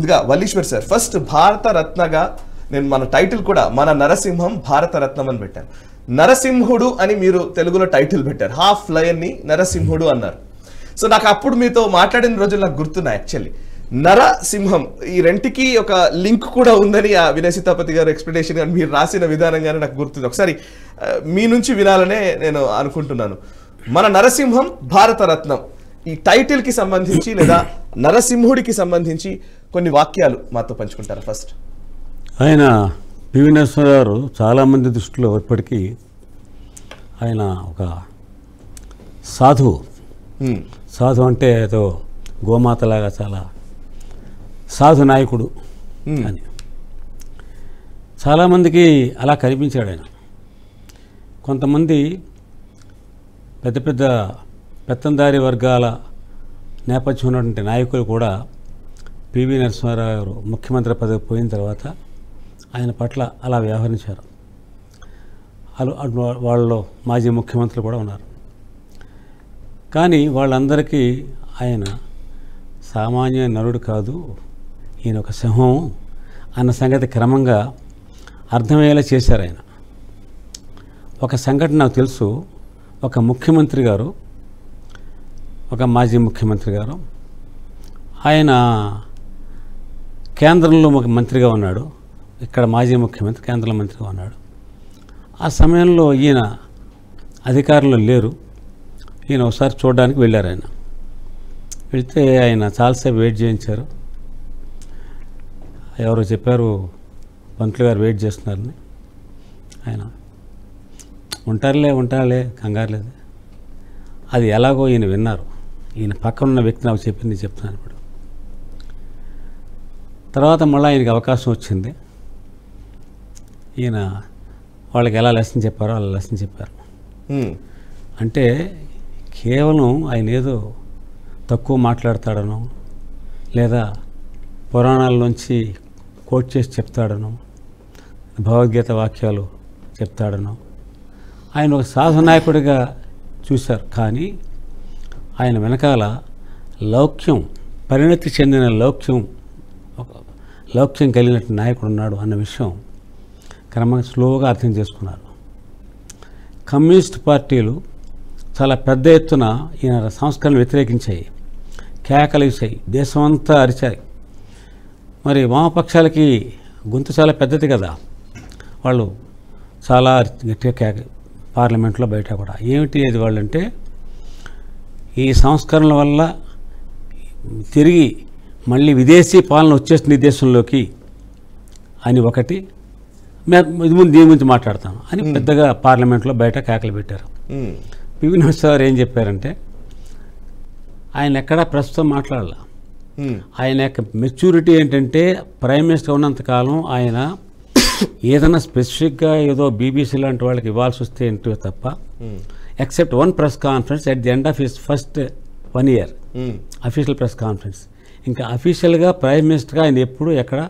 ముందుగా Valliswar sir, first భారత రత్నగా నేను మన టైటిల్ కూడా మన నరసింహం భారత రత్నం అని పెట్టాను. నరసింహుడు అని మీరు తెలుగులో టైటిల్ పెట్టారు, హాఫ్ లయన్ ని నరసింహుడు అన్నారు. సో నాకు అప్పుడు మీతో మాట్లాడిన రోజులు నాకు గుర్తున్నాయి. యాక్చువల్లీ నరసింహం ఈ రెంటికి ఒక లింక్ కూడా ఉందని ఆ వినయ్ సీతాపతి గారు ఎక్స్ప్లెనేషన్ కానీ మీరు రాసిన విధానంగానే నాకు గుర్తుంది. ఒకసారి మీ నుంచి వినాలనే నేను అనుకుంటున్నాను. మన నరసింహం భారత రత్నం ఈ టైటిల్ కి సంబంధించి లేదా నరసింహుడికి సంబంధించి కొన్ని వాక్యాలు మాతో పంచుకుంటారా? ఫస్ట్ ఆయన పివి నరసింహారావు గారు చాలామంది దృష్టిలో ఇప్పటికీ ఆయన ఒక సాధువు. సాధు అంటే ఏదో గోమాతలాగా చాలా సాధు నాయకుడు అని చాలామందికి అలా కనిపించాడు ఆయన. కొంతమంది పెద్ద పెద్ద పెత్తందారి వర్గాల నేపథ్యం ఉన్నటువంటి నాయకులు కూడా పివి నరసింహారావు గారు ముఖ్యమంత్రి పదవి పోయిన తర్వాత ఆయన పట్ల అలా వ్యవహరించారు. వాళ్ళు మాజీ ముఖ్యమంత్రులు కూడా ఉన్నారు. కానీ వాళ్ళందరికీ ఆయన సామాన్య నరుడు కాదు, ఈయన ఒక సింహం అన్న సంగతి క్రమంగా అర్థమయ్యేలా చేశారు ఆయన. ఒక సంఘటన నాకు తెలుసు. ఒక ముఖ్యమంత్రి గారు, ఒక మాజీ ముఖ్యమంత్రి గారు, ఆయన కేంద్రంలో మంత్రిగా ఉన్నాడు, ఇక్కడ మాజీ ముఖ్యమంత్రి కేంద్రంలో మంత్రిగా ఉన్నాడు. ఆ సమయంలో ఈయన అధికారంలో లేరు. ఈయన ఒకసారి చూడడానికి వెళ్ళారు. ఆయన వెళ్తే ఆయన చాలాసేపు వెయిట్ చేయించారు. ఎవరో చెప్పారు పంతులు గారు వెయిట్ చేస్తున్నారని. ఆయన ఉంటారులే కంగారు లేదు. అది ఎలాగో ఈయన విన్నారు. ఈయన పక్కన ఉన్న వ్యక్తి నాకు చెప్పింది చెప్తున్నాను ఇప్పుడు. తర్వాత మళ్ళీ ఆయనకి అవకాశం వచ్చింది. ఈయన వాళ్ళకి ఎలా లెసన్ చెప్పారో అలా లెసన్ చెప్పారు. అంటే కేవలం ఆయన ఏదో తక్కువ మాట్లాడతాడనో లేదా పురాణాల్లోంచి కోట్ చేసి చెప్తాడనో భగవద్గీత వాక్యాలు చెప్తాడనో ఆయన ఒక సాధనాయకుడిగా చూశారు. కానీ ఆయన వెనకాల లౌక్యం, పరిణతి చెందిన లౌక్యం కలిగినట్టు నాయకుడు ఉన్నాడు అన్న విషయం క్రమంగా స్లోగా అర్థం చేసుకున్నారు. కమ్యూనిస్ట్ పార్టీలు చాలా పెద్ద ఎత్తున ఈయన సంస్కరణలు వ్యతిరేకించాయి, కేకలేసాయి, దేశమంతా అరిచాయి. మరి వామపక్షాలకి గొంతు చాలా పెద్దది కదా, వాళ్ళు చాలా గట్టిగా కేక పార్లమెంట్లో బయట కూడా. ఏమిటి అది వాళ్ళంటే ఈ సంస్కరణల వల్ల తిరిగి మళ్ళీ విదేశీ పాలన వచ్చేస్తుంది ఈ దేశంలోకి అని ఒకటి, దీని గురించి మాట్లాడతాను అని పెద్దగా పార్లమెంట్లో బయట కేకలు పెట్టారు. పివి నరసింహారావు ఏం చెప్పారంటే ఆయన ఎక్కడా ప్రస్తుతం మాట్లాడాల. ఆయన యొక్క మెచ్యూరిటీ ఏంటంటే ప్రైమ్ మినిస్టర్ ఉన్నంతకాలం ఆయన ఏదైనా స్పెసిఫిక్గా ఏదో బీబీసీ లాంటి వాళ్ళకి ఇవ్వాల్సి వస్తే ఏంటో తప్ప except one press conference at the end of his first 1 year official press conference. ఇంకా అఫీషియల్గా ప్రైమ్ మినిస్టర్గా ఆయన ఎప్పుడూ ఎక్కడ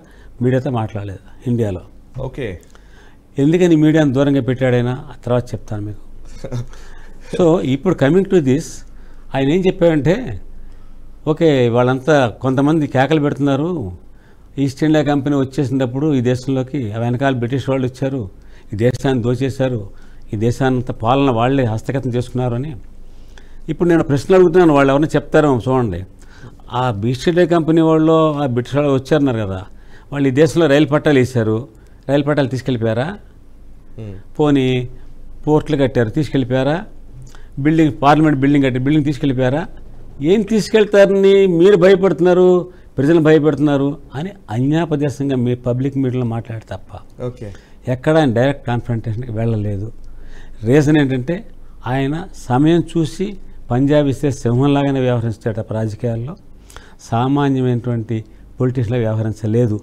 మీడియాతో మాట్లాడలేదు ఇండియాలో. ఓకే, ఎందుకని మీడియాను దూరంగా పెట్టాడైనా ఆ తర్వాత చెప్తాను మీకు. సో ఇప్పుడు కమింగ్ టు దిస్, ఆయన ఏం చెప్పాడంటే ఓకే వాళ్ళంతా కొంతమంది కేకలు పెడుతున్నారు, ఈస్ట్ ఇండియా కంపెనీ వచ్చేసినప్పుడు ఈ దేశంలోకి వెనకాల బ్రిటిష్ వాళ్ళు వచ్చారు, ఈ దేశాన్ని దోచేశారు, ఈ దేశాన్నంత పాలన వాళ్ళే హస్తగతం చేసుకున్నారు అని. ఇప్పుడు నేను ప్రశ్నలు అడుగుతున్నాను, వాళ్ళు ఎవరైనా చెప్తారో చూడండి. ఆ ఈస్ట్ ఇండియా కంపెనీ వాళ్ళు ఆ బ్రిటిష్ వాళ్ళు వచ్చారన్నారు కదా, వాళ్ళు ఈ దేశంలో రైలు పట్టాలు వేశారు, రైలు పట్టాలు తీసుకెళ్ళిపోయారా? పోనీ పోర్ట్లు కట్టారు, తీసుకెళ్ళిపోయారా? పార్లమెంట్ బిల్డింగ్ కట్టారు, బిల్డింగ్ తీసుకెళ్ళిపోయారా? ఏం తీసుకెళ్తారని మీరు భయపడుతున్నారు, ప్రజలు భయపెడుతున్నారు అని అన్యాపదేశంగా మీ పబ్లిక్ మీడియాలో మాట్లాడే తప్ప ఓకే ఎక్కడ ఆయన డైరెక్ట్ కాన్ఫ్రంటేషన్కి వెళ్ళలేదు. రీజన్ ఏంటంటే ఆయన సమయం చూసి పంజాబ్ ఇస్తే సింహంలాగానే వ్యవహరిస్తాడు తప్ప రాజకీయాల్లో సామాన్యమైనటువంటి పొలిటిషన్లా వ్యవహరించలేదు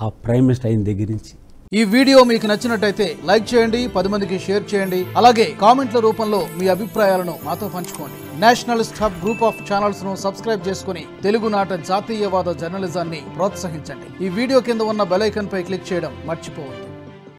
ఆ ప్రైమ్ మినిస్టర్ అయిన దగ్గర నుంచి. ఈ వీడియో మీకు నచ్చినట్టయితే లైక్ చేయండి, 10 మందికి షేర్ చేయండి. అలాగే కామెంట్ల రూపంలో మీ అభిప్రాయాలను మాతో పంచుకోండి. Nationalist hub group of channels ను సబ్స్క్రైబ్ చేసుకుని తెలుగునాట జాతీయవాద జర్నలిజాన్ని ప్రోత్సహించండి. ఈ వీడియో కింద ఉన్న బెల్ ఐకాన్ పై క్లిక్ చేయడం మర్చిపోవద్దు.